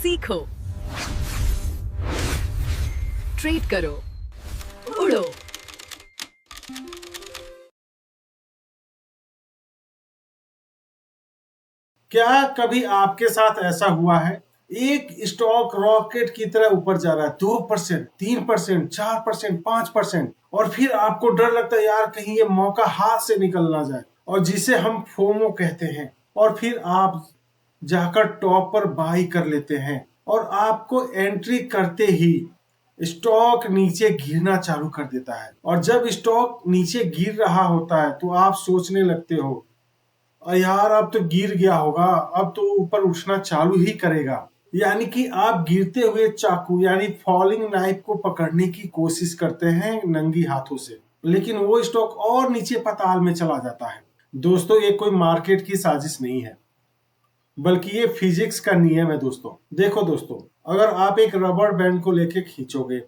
सीखो, ट्रेड करो, उड़ो। क्या कभी आपके साथ ऐसा हुआ है, एक स्टॉक रॉकेट की तरह ऊपर जा रहा है, 2%, 3%, 4%, 5%, और फिर आपको डर लगता है यार कहीं ये मौका हाथ से निकल ना जाए, और जिसे हम फोमो कहते हैं, और फिर आप जाकर टॉप पर बाई कर लेते हैं और आपको एंट्री करते ही स्टॉक नीचे गिरना चालू कर देता है। और जब स्टॉक नीचे गिर रहा होता है तो आप सोचने लगते हो यार अब तो गिर गया होगा, अब तो ऊपर उठना चालू ही करेगा। यानी कि आप गिरते हुए चाकू यानी फॉलिंग नाइफ को पकड़ने की कोशिश करते हैं नंगी हाथों से, लेकिन वो स्टॉक और नीचे पाताल में चला जाता है। दोस्तों, ये कोई मार्केट की साजिश नहीं है, बल्कि ये फिजिक्स का नियम है। दोस्तों देखो दोस्तों, अगर आप एक रबर बैंड को लेके खींचोगे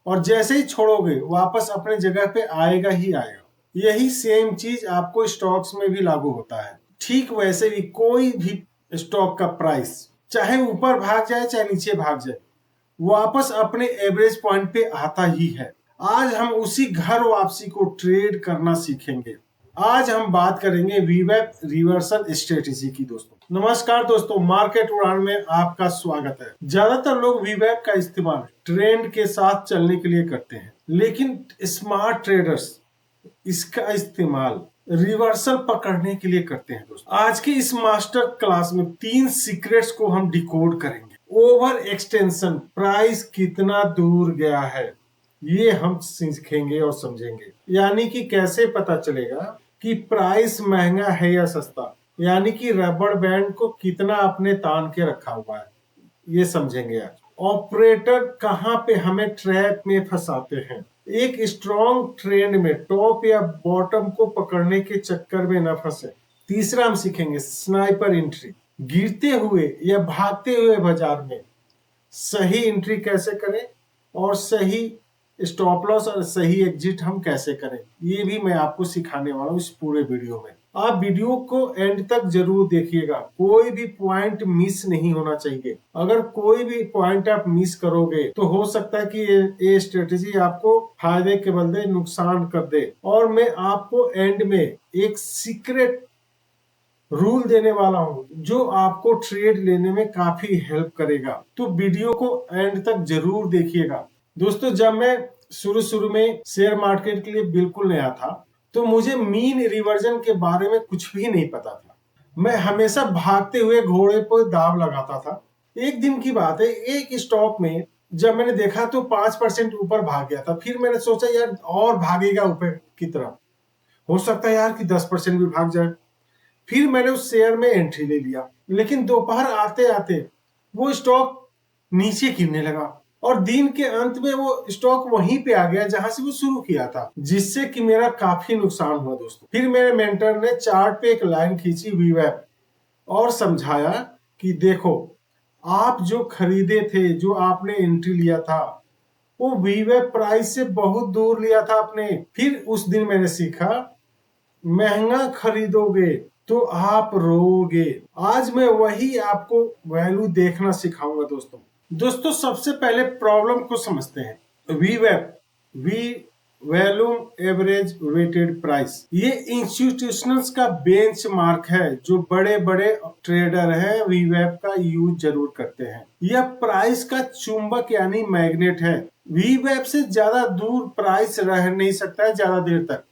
और जैसे ही छोड़ोगे वापस अपने जगह पे आएगा ही आएगा। यही सेम चीज आपको स्टॉक्स में भी लागू होता है। ठीक वैसे भी कोई भी स्टॉक का प्राइस चाहे ऊपर भाग जाए चाहे नीचे भाग जाए, वापस अपने एवरेज पॉइंट पे आता ही है। आज हम उसी घर वापसी को ट्रेड करना सीखेंगे। आज हम बात करेंगे वीवैप रिवर्सल स्ट्रेटेजी की। दोस्तों नमस्कार दोस्तों, मार्केट उड़ान में आपका स्वागत है। ज्यादातर लोग वीवैप का इस्तेमाल ट्रेंड के साथ चलने के लिए करते हैं, लेकिन स्मार्ट ट्रेडर्स इसका इस्तेमाल रिवर्सल पकड़ने के लिए करते हैं। दोस्तों आज की इस मास्टर क्लास में 3 सीक्रेट्स को हम डिकोड करेंगे। ओवर एक्सटेंशन, प्राइस कितना दूर गया है, ये हम सीखेंगे और समझेंगे। यानी कि कैसे पता चलेगा कि प्राइस महंगा है या सस्ता, यानी कि रबर बैंड को कितना अपने तान के रखा हुआ है, ये समझेंगे आज। ऑपरेटर कहां पे हमें ट्रैप में फंसाते हैं, एक स्ट्रॉन्ग ट्रेंड में टॉप या बॉटम को पकड़ने के चक्कर में न फंसे। तीसरा हम सीखेंगे स्नाइपर एंट्री, गिरते हुए या भागते हुए बाजार में सही एंट्री कैसे करें और सही स्टॉप लॉस और सही एग्जिट हम कैसे करें, ये भी मैं आपको सिखाने वाला हूँ इस पूरे वीडियो में। आप वीडियो को एंड तक जरूर देखिएगा, कोई भी पॉइंट मिस नहीं होना चाहिए। अगर कोई भी पॉइंट आप मिस करोगे तो हो सकता है कि ये स्ट्रेटेजी आपको फायदे के बदले नुकसान कर दे। और मैं आपको एंड में एक सीक्रेट रूल देने वाला हूं जो आपको ट्रेड लेने में काफी हेल्प करेगा, तो वीडियो को एंड तक जरूर देखिएगा। दोस्तों जब मैं शुरू में शेयर मार्केट के लिए बिल्कुल नया था तो मुझे मीन रिवर्जन के बारे में कुछ भी नहीं पता था। मैं हमेशा भागते हुए घोड़े पर दाव लगाता था। एक दिन की बात है, एक स्टॉक में जब मैंने देखा तो 5% ऊपर भाग गया था। फिर मैंने सोचा यार और भागेगा ऊपर की तरफ, हो सकता है यार कि 10% भी भाग जाए। फिर मैंने उस शेयर में एंट्री ले लिया, लेकिन दोपहर आते आते वो स्टॉक नीचे गिरने लगा और दिन के अंत में वो स्टॉक वहीं पे आ गया जहां से वो शुरू किया था, जिससे कि मेरा काफी नुकसान हुआ। दोस्तों फिर मेरे मेंटर ने चार्ट पे एक लाइन खींची वीवैप और समझाया कि देखो, आप जो खरीदे थे, जो आपने एंट्री लिया था, वो वीवैप प्राइस से बहुत दूर लिया था आपने। फिर उस दिन मैंने सीखा, महंगा खरीदोगे तो आप रोगे। आज मैं वही आपको वैल्यू देखना सिखाऊंगा। दोस्तों सबसे पहले प्रॉब्लम को समझते हैं। वीवैप, V volume average weighted price, ये इंस्टीट्यूशनल्स का बेंचमार्क है। जो बड़े बड़े ट्रेडर हैं वीवैप का यूज जरूर करते हैं। यह प्राइस का चुंबक यानी मैग्नेट है। वीवैप से ज्यादा दूर प्राइस रह नहीं सकता है ज्यादा देर तक,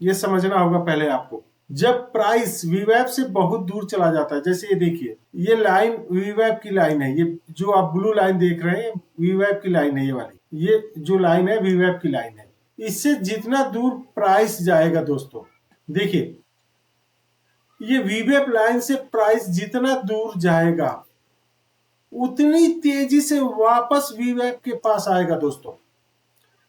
ये समझना होगा पहले आपको। जब प्राइस वीवैप से बहुत दूर चला जाता है, जैसे ये देखिए, ये लाइन वीवैप की लाइन है, ये जो आप ब्लू लाइन देख रहे हैं वीवैप की लाइन है, ये वाली, ये जो लाइन है वीवैप की लाइन है। इससे जितना दूर प्राइस जाएगा दोस्तों, देखिए ये वीवैप लाइन से प्राइस जितना दूर जाएगा उतनी तेजी से वापस वीवैप के पास आएगा। दोस्तों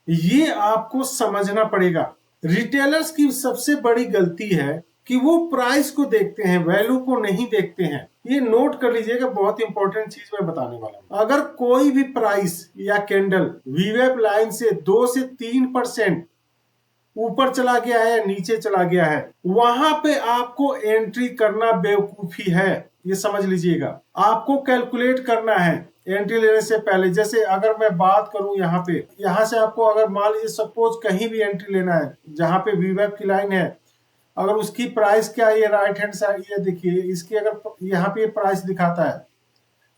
ये आपको समझना पड़ेगा। रिटेलर्स की सबसे बड़ी गलती है कि वो प्राइस को देखते हैं, वैल्यू को नहीं देखते हैं। ये नोट कर लीजिएगा, बहुत इंपॉर्टेंट चीज मैं बताने वाला हूं। अगर कोई भी प्राइस या कैंडल वीवैप लाइन से 2 से 3% ऊपर चला गया है या नीचे चला गया है, वहां पे आपको एंट्री करना बेवकूफी है। ये समझ लीजिएगा। आपको कैलकुलेट करना है एंट्री लेने से पहले। जैसे अगर मैं बात करूं यहाँ पे, यहाँ से आपको अगर मान लीजिए सपोज कहीं भी एंट्री लेना है, जहां पे वीवैप की लाइन है, अगर उसकी प्राइस क्या है, ये राइट हैंड साइड ये देखिए, इसकी अगर यहाँ पे प्राइस दिखाता है,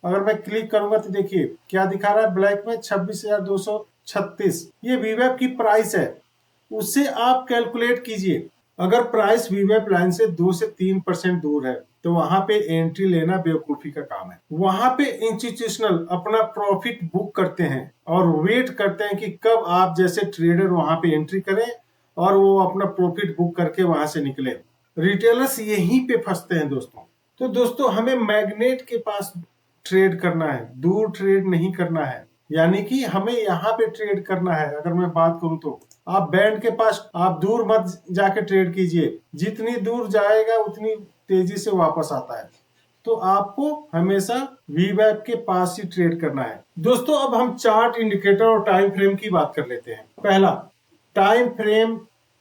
अगर मैं क्लिक करूंगा तो देखिए क्या दिखा रहा है ब्लैक में 26,236, ये वीवैप की प्राइस है। उससे आप कैलकुलेट कीजिए, अगर प्राइस वीवैप लाइन से 2 से 3% दूर है तो वहां पे एंट्री लेना बेवकूफी का काम है। वहां पे इंस्टीट्यूशनल अपना प्रॉफिट बुक करते हैं और वेट करते हैं कि कब आप जैसे ट्रेडर वहां पे एंट्री करें और वो अपना प्रॉफिट बुक करके वहां से निकले। रिटेलर्स यहीं पे फंसते हैं दोस्तों। तो दोस्तों हमें मैग्नेट के पास ट्रेड करना है, दूर ट्रेड नहीं करना है, यानी कि हमें यहाँ पे ट्रेड करना है। अगर मैं बात करूं तो आप बैंड के पास आप दूर मत जाके ट्रेड कीजिए, जितनी दूर जाएगा उतनी तेजी से वापस आता है। तो आपको हमेशा वीवैप के पास ही ट्रेड करना है। दोस्तों अब हम चार्ट, इंडिकेटर और टाइम फ्रेम की बात कर लेते हैं। पहला, टाइम फ्रेम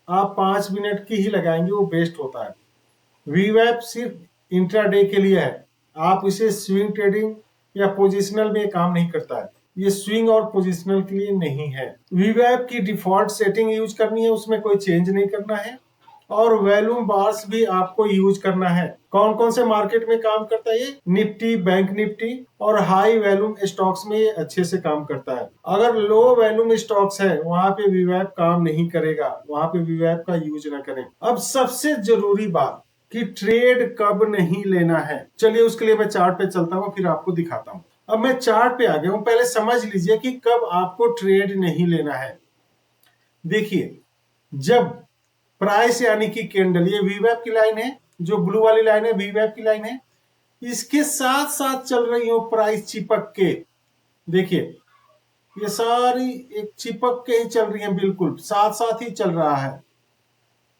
आप 5 मिनट की ही लगाएंगे, वो बेस्ट होता है। वीवैप सिर्फ इंट्राडे के लिए है, आप इसे स्विंग ट्रेडिंग या पोजिशनल में काम नहीं करता है। ये स्विंग और पोजिशनल के लिए नहीं है। वीवैप की डिफॉल्ट सेटिंग यूज करनी है, उसमें कोई चेंज नहीं करना है। और वैल्यूम बार्स भी आपको यूज करना है। कौन कौन से मार्केट में काम करता है ये? निफ्टी, बैंक निफ्टी और हाई वैल्यूम स्टॉक्स में ये अच्छे से काम करता है। अगर लो वैल्यूम स्टॉक्स है वहां पे वीवैप काम नहीं करेगा, वहां पे वीवैप का यूज ना करें। अब सबसे जरूरी बात कि ट्रेड कब नहीं लेना है, चलिए उसके लिए मैं चार्ट पे चलता हूँ, फिर आपको दिखाता हूँ। अब मैं चार्ट पे आ गया हूँ, पहले समझ लीजिए कि कब आपको ट्रेड नहीं लेना है। देखिए, जब प्राइस यानी कि कैंडल, ये वीवैप की लाइन है, जो ब्लू वाली लाइन है वीवैप की लाइन है, इसके साथ साथ चल रही हो प्राइस चिपक के, देखिए ये सारी एक चिपक के ही चल रही है, बिल्कुल साथ साथ ही चल रहा है।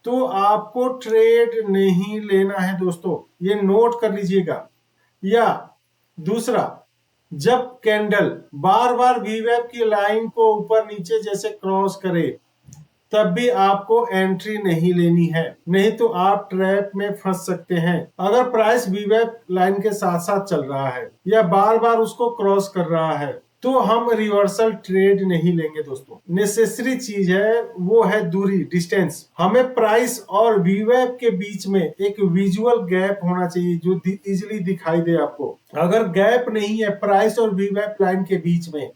तो आपको ट्रेड नहीं लेना है दोस्तों, ये नोट कर लीजिएगा। या दूसरा, जब कैंडल बार बार वीवैप की लाइन को ऊपर नीचे जैसे क्रॉस करे, तब भी आपको एंट्री नहीं लेनी है, नहीं तो आप ट्रैप में फंस सकते हैं। अगर प्राइस वीवैप लाइन के साथ साथ चल रहा है या बार बार उसको क्रॉस कर रहा है तो हम रिवर्सल ट्रेड नहीं लेंगे दोस्तों। नेसेसरी चीज है वो है दूरी, डिस्टेंस। हमें प्राइस और वीवैप के बीच में एक विजुअल गैप होना चाहिए जो इजीली दिखाई दे आपको। अगर गैप नहीं है प्राइस और वीवैप लाइन के बीच में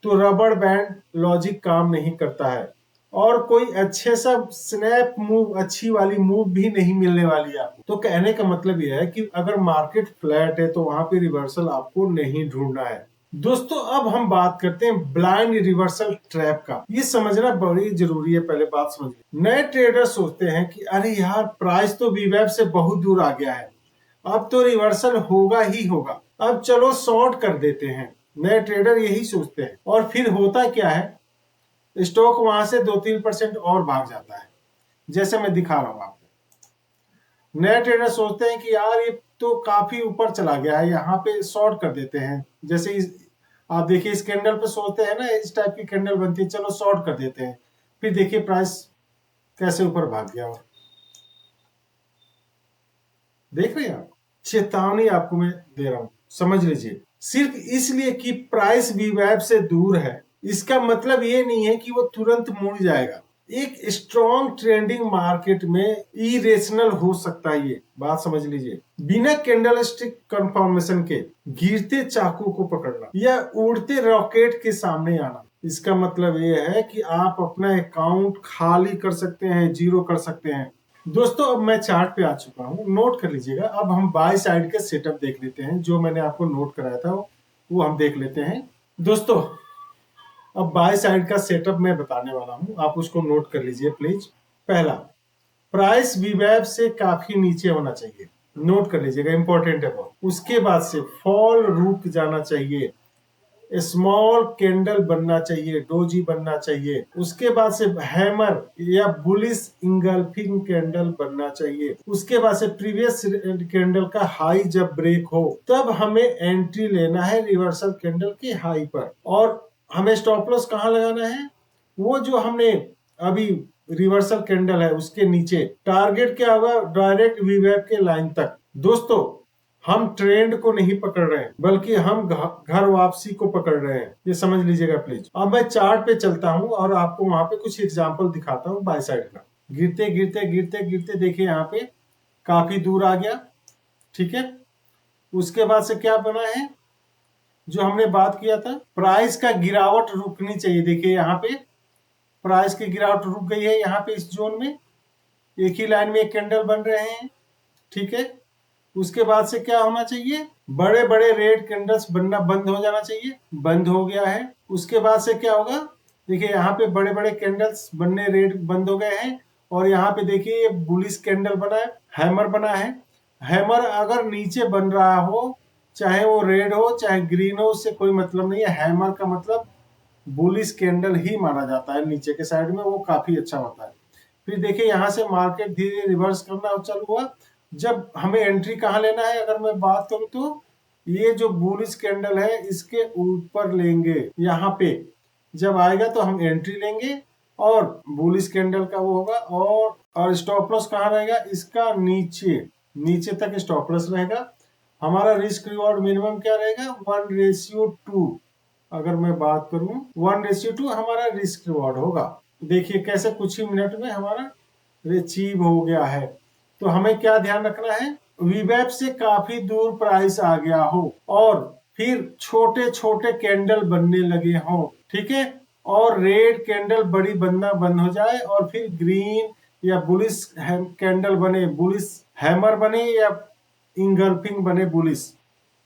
तो रबर बैंड लॉजिक काम नहीं करता है और कोई अच्छे सा स्नैप मूव, अच्छी वाली मूव भी नहीं मिलने वाली है आपको। तो कहने का मतलब यह है कि अगर मार्केट फ्लैट है तो वहां पे रिवर्सल आपको नहीं ढूंढना है। दोस्तों अब हम बात करते हैं ब्लाइंड रिवर्सल ट्रैप का। ये समझना बड़ी जरूरी है, पहले बात समझिए। नए ट्रेडर सोचते हैं कि अरे यार प्राइस तो वीवैप से बहुत दूर आ गया है, अब तो रिवर्सल होगा ही होगा, अब चलो शॉर्ट कर देते हैं। नए ट्रेडर यही सोचते हैं और फिर होता क्या है, स्टॉक वहां से 2-3% और भाग जाता है, जैसे मैं दिखा रहा हूं आपको। नए ट्रेडर सोचते हैं कि यार ये तो काफी ऊपर चला गया है, यहाँ पे शॉर्ट कर देते हैं। जैसे आप देखिए इस कैंडल पे सोचते हैं ना, इस टाइप की कैंडल बनती है, चलो शॉर्ट कर देते हैं। फिर देखिए प्राइस कैसे ऊपर भाग गया। और देख रहे हैं आप, चेतावनी आपको मैं दे रहा हूं, समझ लीजिए। सिर्फ इसलिए कि प्राइस वीवैप से दूर है इसका मतलब ये नहीं है कि वो तुरंत मुड़ जाएगा। एक स्ट्रॉन्ग ट्रेंडिंग मार्केट में इरेशनल हो सकता है, ये बात समझ लीजिए। बिना कैंडलस्टिक कंफर्मेशन के गिरते चाकू को पकड़ना या उड़ते रॉकेट के सामने आना, इसका मतलब ये है कि आप अपना अकाउंट खाली कर सकते हैं, जीरो कर सकते हैं। दोस्तों अब मैं चार्ट पे आ चुका हूं, नोट कर लीजिएगा। अब हम बाय साइड के सेटअप देख लेते हैं, जो मैंने आपको नोट कराया था वो हम देख लेते हैं। दोस्तों अब बाय साइड का सेटअप मैं बताने वाला हूं, आप उसको नोट कर लीजिए प्लीज। पहला, प्राइस वीवैप से काफी नीचे होना चाहिए, नोट कर लीजिएगा, इंपॉर्टेंट है बहुत। उसके बाद से फॉल रुक जाना चाहिए, स्मॉल कैंडल बनना चाहिए, डोजी बनना चाहिए। उसके बाद से हैमर या बुलिश इंगल्फिंग कैंडल बनना चाहिए। उसके बाद से प्रीवियस कैंडल का हाई जब ब्रेक हो तब हमें एंट्री लेना है रिवर्सल कैंडल के हाई पर। और हमें स्टॉप लॉस कहाँ लगाना है, वो जो हमने अभी रिवर्सल कैंडल है उसके नीचे। टारगेट क्या होगा, डायरेक्ट वीवैप के लाइन तक। दोस्तों हम ट्रेंड को नहीं पकड़ रहे हैं, बल्कि हम घर वापसी को पकड़ रहे हैं। ये समझ लीजिएगा प्लीज। अब मैं चार्ट पे चलता हूं और आपको वहां पे कुछ एग्जांपल दिखाता हूं बाय साइड का। गिरते गिरते गिरते गिरते देखिए यहाँ पे काफी दूर आ गया, ठीक है। उसके बाद से क्या बना है, जो हमने बात किया था, प्राइस का गिरावट रुकनी चाहिए। देखिए यहाँ पे प्राइस की गिरावट रुक गई है, यहाँ पे इस जोन में एक ही लाइन में एक कैंडल बन रहे हैं, ठीक है। उसके बाद से क्या होना चाहिए, बड़े बड़े रेड कैंडल्स बनना बंद हो जाना चाहिए, बंद हो गया है। उसके बाद से क्या होगा, देखिए यहाँ पे बड़े बड़े कैंडल्स बनने रेड बंद हो गए हैं। और यहाँ पे देखिए ये बुलिश कैंडल बना है, हैमर बना है। हैमर अगर नीचे बन रहा हो, चाहे वो रेड हो चाहे ग्रीन हो, उससे कोई मतलब नहीं है। हैमर का मतलब बुलिश कैंडल ही माना जाता है, नीचे के साइड में वो काफी अच्छा होता है। फिर देखिए यहाँ से मार्केट धीरे रिवर्स करना चालू हुआ। जब हमें एंट्री कहाँ लेना है, अगर मैं बात करूं तो ये जो बुलिश कैंडल है इसके ऊपर लेंगे, यहाँ पे जब आएगा तो हम एंट्री लेंगे और बुलिश कैंडल का वो होगा। और स्टॉप लॉस कहाँ रहेगा, इसका नीचे तक स्टॉप लॉस रहेगा। हमारा रिस्क रिवॉर्ड मिनिमम क्या रहेगा, 1:2। अगर मैं बात करूं 1:2 हमारा रिस्क रिवॉर्ड होगा। देखिए कैसे कुछ ही मिनट में हमारा अचीव हो गया है। तो हमें क्या ध्यान रखना है, वीवैप से काफी दूर प्राइस आ गया हो और फिर छोटे छोटे कैंडल बनने लगे हो, ठीक है। और रेड कैंडल बड़ी बनना बंद हो जाए और फिर ग्रीन या बुलिश कैंडल बने, बुलिश हैमर बने या इंगल्फिंग बने बुलिश,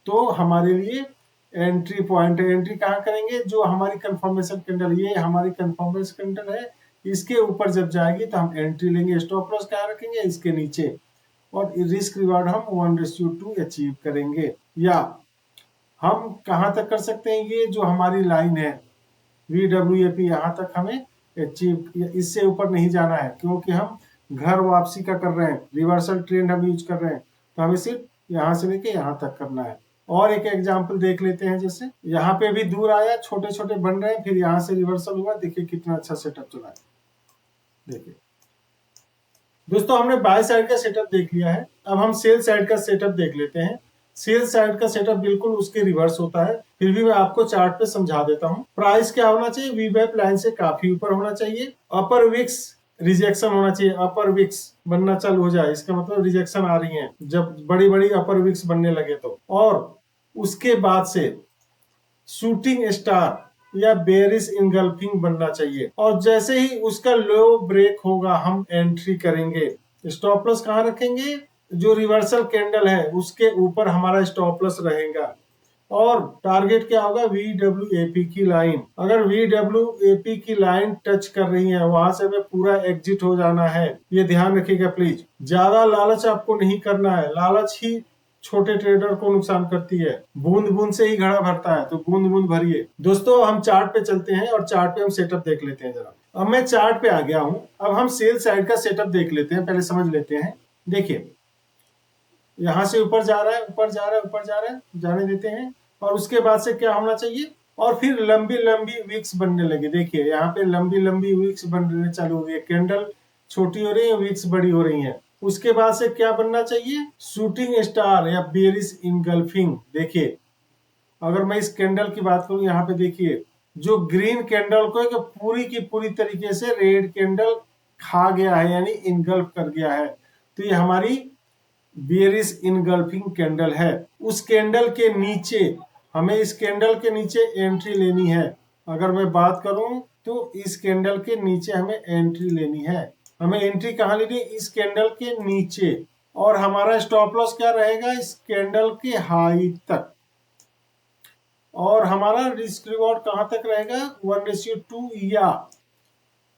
तो हमारे लिए एंट्री पॉइंट है। एंट्री कहाँ करेंगे, जो हमारी कंफर्मेशन कैंडल, ये हमारी कंफर्मेशन कैंडल है, इसके ऊपर जब जाएगी तो हम एंट्री लेंगे। स्टॉप लॉस कहाँ रखेंगे, इसके नीचे। और रिस्क रिवार्ड हम 1:2 अचीव करेंगे। या हम कहाँ तक कर सकते हैं, ये जो हमारी लाइन है VWAP, यहाँ तक हमें अचीव, इससे ऊपर नहीं जाना है, क्योंकि हम घर वापसी का कर रहे हैं, रिवर्सल ट्रेंड हम यूज कर रहे हैं। तो हमें सिर्फ यहाँ से लेके यहाँ तक करना है। और एक एग्जांपल देख लेते हैं, जैसे यहाँ पे भी दूर आया, छोटे छोटे बन रहे हैं, फिर यहाँ से रिवर्सल हुआ। देखिए कितना अच्छा सेटअप चला है। देखिए दोस्तों, हमने बाय साइड का सेटअप देख लिया है, अब हम सेल साइड का सेटअप देख लेते हैं। सेल साइड का सेटअप बिल्कुल उसके रिवर्स होता है, फिर भी मैं आपको चार्ट पे समझा देता हूँ। प्राइस क्या होना चाहिए, वीवैप लाइन से काफी ऊपर होना चाहिए। अपर विक्स रिजेक्शन होना चाहिए, अपर विक्स बनना चालू हो जाए, इसका मतलब रिजेक्शन आ रही है जब बड़ी बड़ी अपर विक्स बनने लगे तो। और उसके बाद से शूटिंग स्टार या बेरिश इंगल्फिंग बनना चाहिए, और जैसे ही उसका लो ब्रेक होगा हम एंट्री करेंगे। स्टॉप लॉस कहाँ रखेंगे, जो रिवर्सल कैंडल है उसके ऊपर हमारा स्टॉप लॉस रहेगा। और टारगेट क्या होगा, VWAP की लाइन। अगर VWAP की लाइन टच कर रही है, वहां से हमें पूरा एग्जिट हो जाना है, ये ध्यान रखिएगा प्लीज। ज्यादा लालच आपको नहीं करना है, लालच ही छोटे ट्रेडर को नुकसान करती है। बूंद बूंद से ही घड़ा भरता है, तो बूंद बूंद भरिए। दोस्तों हम चार्ट पे चलते हैं और चार्ट पे हम सेटअप देख लेते हैं जरा। अब मैं चार्ट पे आ गया हूं, अब हम सेल साइड का सेटअप देख लेते हैं, पहले समझ लेते हैं। देखिए यहाँ से ऊपर जा रहा है, ऊपर जा रहा है, ऊपर जा रहा है, जाने देते हैं। और उसके बाद से क्या होना चाहिए, और फिर लंबी लंबी विक्स बनने लगी। देखिए यहाँ पे लंबी लंबी विक्स बनने चालू हो गई, कैंडल छोटी हो रही है, विक्स बड़ी हो रही है। उसके बाद से क्या बनना चाहिए, शूटिंग स्टार या बेरिश इंगल्फिंग। देखिए अगर मैं इस कैंडल की बात करूं, यहाँ पे देखिए जो ग्रीन कैंडल को एक पूरी की पूरी तरीके से रेड कैंडल खा गया है, यानी इनगल्फ कर गया है, तो ये हमारी बेरिश इनगल्फिंग कैंडल है। उस कैंडल के नीचे हमें, इस कैंडल के नीचे एंट्री लेनी है। अगर मैं बात करूं तो इस कैंडल के नीचे हमें एंट्री लेनी है। हमें एंट्री कहाँ लेनी है, इस कैंडल के नीचे। और हमारा स्टॉप लॉस क्या रहेगा, इस कैंडल के हाई तक। और हमारा रिस्क रिवॉर्ड कहाँ तक रहेगा, 1:2 या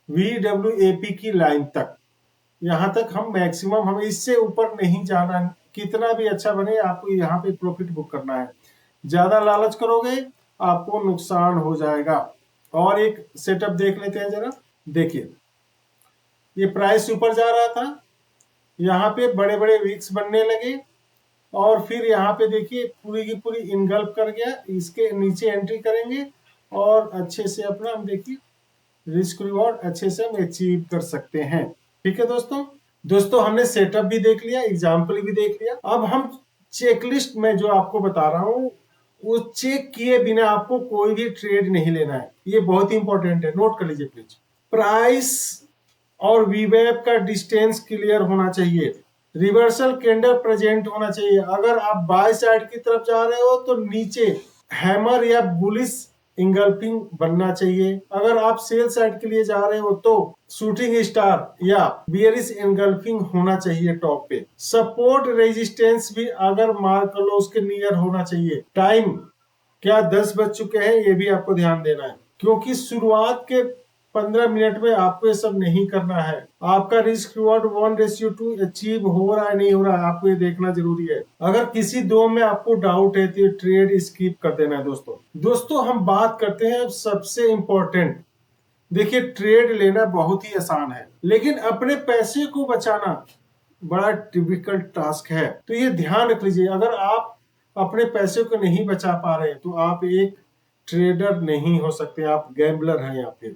VWAP की लाइन तक। यहाँ तक हम मैक्सिमम, हमें इससे ऊपर नहीं जाना। कितना भी अच्छा बने, आपको यहाँ पे प्रॉफिट बुक करना है। ज्यादा लालच करोगे आपको नुकसान हो जाएगा। और एक सेटअप देख लेते हैं जरा। देखिए ये प्राइस ऊपर जा रहा था, यहाँ पे बड़े बड़े विक्स बनने लगे, और फिर यहाँ पे देखिए पूरी की पूरी इनगल्फ कर गया। इसके नीचे एंट्री करेंगे और अच्छे से अपना हम देखिए रिस्क रिवॉर्ड अच्छे से हम अचीव कर सकते हैं। ठीक है दोस्तों, हमने सेटअप भी देख लिया, एग्जाम्पल भी देख लिया। अब हम चेकलिस्ट में जो आपको बता रहा हूँ वो चेक किए बिना आपको कोई भी ट्रेड नहीं लेना है। ये बहुत ही इंपॉर्टेंट है, नोट कर लीजिए प्लीज। प्राइस और वीवेब का डिस्टेंस क्लियर होना चाहिए। रिवर्सल कैंडल प्रेजेंट होना चाहिए। अगर आप बाय साइड की तरफ जा रहे हो तो नीचे हैमर या बुलिश इंगल्फिंग बनना चाहिए। अगर आप सेल साइड के लिए जा रहे हो तो शूटिंग स्टार या बियरिश इंगल्फिंग होना चाहिए टॉप पे। सपोर्ट रेजिस्टेंस भी अगर मार्क कर लो उसके नियर होना चाहिए। टाइम क्या 10 बज चुके हैं ये भी आपको ध्यान देना है, क्योंकि शुरुआत के 15 मिनट में आपको ये सब नहीं करना है। आपका रिस्क रिवॉर्ड 1:2 अचीव हो रहा है नहीं हो रहा है आपको ये देखना जरूरी है। अगर किसी दो में आपको डाउट है तो ट्रेड स्किप कर देना है दोस्तों हम बात करते हैं अब सबसे इंपॉर्टेंट। देखिए ट्रेड लेना बहुत ही आसान है, लेकिन अपने पैसे को बचाना बड़ा डिफिकल्ट टास्क है। तो ये ध्यान रख लीजिए, अगर आप अपने पैसे को नहीं बचा पा रहे तो आप एक ट्रेडर नहीं हो सकते, आप गैम्बलर हैं या फिर।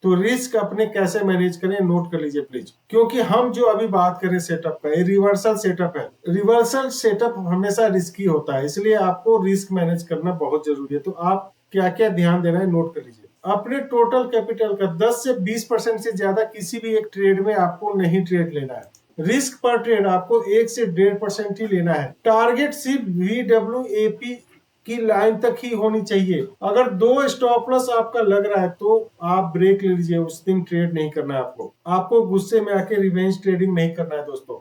तो रिस्क अपने कैसे मैनेज करें नोट कर लीजिए प्लीज, क्योंकि हम जो अभी बात करें सेटअप का, ये रिवर्सल सेटअप है। रिवर्सल सेटअप हमेशा रिस्की होता है, इसलिए आपको रिस्क मैनेज करना बहुत जरूरी है। तो आप क्या क्या ध्यान देना है नोट कर लीजिए। अपने टोटल कैपिटल का 10 से 20% से ज्यादा किसी भी एक ट्रेड में आपको नहीं ट्रेड लेना है। रिस्क पर ट्रेड आपको 1 से 1.5% ही लेना है। टारगेट सिर्फ VWAP की लाइन तक ही होनी चाहिए। अगर 2 स्टॉप लॉस आपका लग रहा है तो आप ब्रेक ले लीजिए, उस दिन ट्रेड नहीं करना है आपको गुस्से में आके रिवेंज ट्रेडिंग नहीं करना है दोस्तों।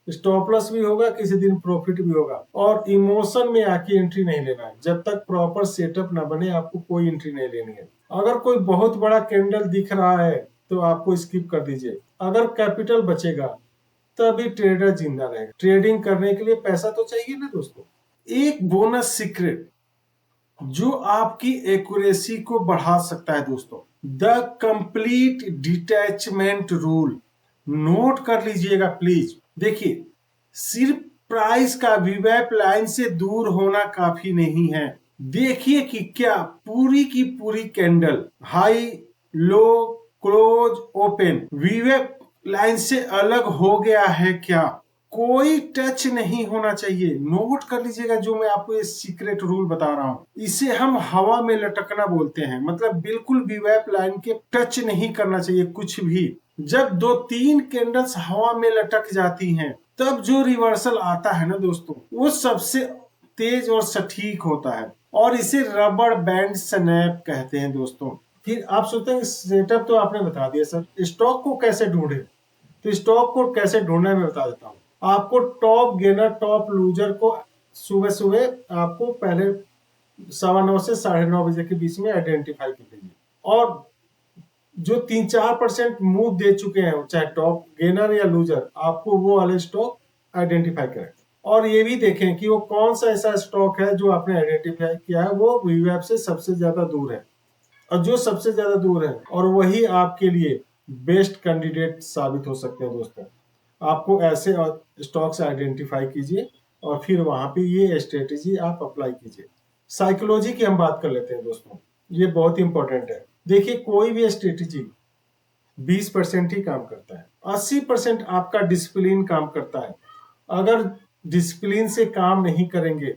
स्टॉप लॉस भी होगा, किसी दिन प्रॉफिट भी होगा, और इमोशन में आके एंट्री नहीं लेना है। जब तक प्रॉपर सेटअप ना बने आपको कोई एंट्री नहीं लेनी है। अगर कोई बहुत बड़ा कैंडल दिख रहा है तो आपको स्किप कर दीजिए। अगर कैपिटल बचेगा तभी ट्रेडर जिंदा रहेगा। ट्रेडिंग करने के लिए पैसा तो चाहिए ना दोस्तों। एक बोनस सीक्रेट जो आपकी एक्यूरेसी को बढ़ा सकता है दोस्तों, the complete detachment rule. Note कर लीजिएगा प्लीज। देखिए सिर्फ प्राइस का वीवैप लाइन से दूर होना काफी नहीं है। देखिए कि क्या पूरी की पूरी candle high low close open वीवैप लाइन से अलग हो गया है क्या, कोई टच नहीं होना चाहिए। नोट कर लीजिएगा जो मैं आपको ये सीक्रेट रूल बता रहा हूँ, इसे हम हवा में लटकना बोलते हैं। मतलब बिल्कुल वीवैप लाइन के टच नहीं करना चाहिए कुछ भी। जब 2-3 कैंडल्स हवा में लटक जाती हैं तब जो रिवर्सल आता है ना दोस्तों, वो सबसे तेज और सटीक होता है, और इसे रबर बैंड स्नैप कहते हैं दोस्तों। फिर आप सोचते हैं सेटअप तो आपने बता दिया सर, स्टॉक को कैसे ढूंढे। तो स्टॉक को कैसे ढूंढना है मैं बता देता हूँ आपको। टॉप गेनर टॉप लूजर को सुबह सुबह आपको पहले 9:15 से 9:30 बजे के बीच में आइडेंटिफाई कीजिए, और जो 3-4% मूव दे चुके हैं चाहे टॉप गेनर या लूजर, आपको वो वाले स्टॉक आइडेंटिफाई करें। और ये भी देखें कि वो कौन सा ऐसा स्टॉक है जो आपने आइडेंटिफाई किया है वो वीवैप से सबसे ज्यादा दूर है, और जो सबसे ज्यादा दूर है और वही आपके लिए बेस्ट कैंडिडेट साबित हो सकते हैं दोस्तों। आपको ऐसे स्टॉक्स आइडेंटिफाई कीजिए और फिर वहां पे ये स्ट्रेटेजी आप अप्लाई कीजिए। साइकोलॉजी की हम बात कर लेते हैं दोस्तों, ये बहुत इंपॉर्टेंट है। देखिए कोई भी स्ट्रेटेजी 20% ही काम करता है, 80% आपका डिसिप्लिन काम करता है। अगर डिसिप्लिन से काम नहीं करेंगे,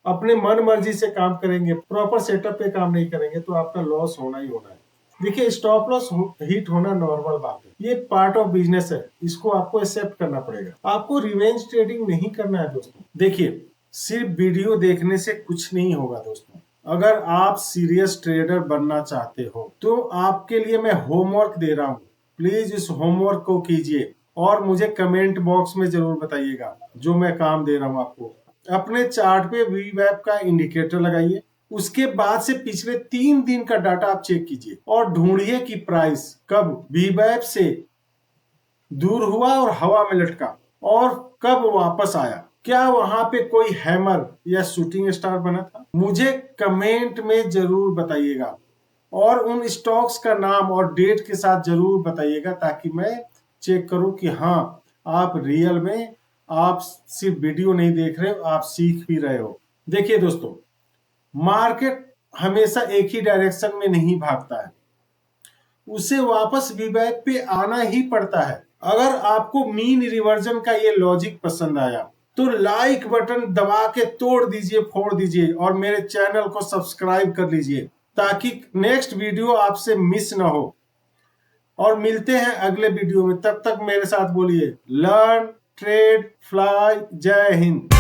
अपने मन मर्जी से काम करेंगे, प्रॉपर सेटअप पे काम नहीं करेंगे तो आपका लॉस होना ही होना है। देखिए स्टॉप लॉस हिट होना नॉर्मल बात है, ये पार्ट ऑफ बिजनेस है, इसको आपको एक्सेप्ट करना पड़ेगा। आपको रिवेंज ट्रेडिंग नहीं करना है दोस्तों। देखिए सिर्फ वीडियो देखने से कुछ नहीं होगा दोस्तों। अगर आप सीरियस ट्रेडर बनना चाहते हो तो आपके लिए मैं होमवर्क दे रहा हूँ, प्लीज इस होमवर्क को कीजिए और मुझे कमेंट बॉक्स में जरूर बताइएगा जो मैं काम दे रहा हूँ आपको। अपने चार्ट पे वीवैप का इंडिकेटर लगाइए, उसके बाद से पिछले 3 दिन का डाटा आप चेक कीजिए और ढूंढिए कि प्राइस कब वीवैप से दूर हुआ और हवा में लटका और कब वापस आया। क्या वहां पे कोई हैमर या शूटिंग स्टार बना था, मुझे कमेंट में जरूर बताइएगा, और उन स्टॉक्स का नाम और डेट के साथ जरूर बताइएगा ताकि मैं चेक करूं कि हाँ आप रियल में आप सिर्फ वीडियो नहीं देख रहे हो, आप सीख भी रहे हो। देखिए दोस्तों मार्केट हमेशा एक ही डायरेक्शन में नहीं भागता है, उसे वापस वीवैप पे आना ही पड़ता है। अगर आपको मीन रिवर्जन का ये लॉजिक पसंद आया तो लाइक बटन दबा के तोड़ दीजिए, फोड़ दीजिए और मेरे चैनल को सब्सक्राइब कर लीजिए ताकि नेक्स्ट वीडियो आपसे मिस ना हो। और मिलते हैं अगले वीडियो में, तब तक मेरे साथ बोलिए लर्न ट्रेड फ्लाई। जय हिंद।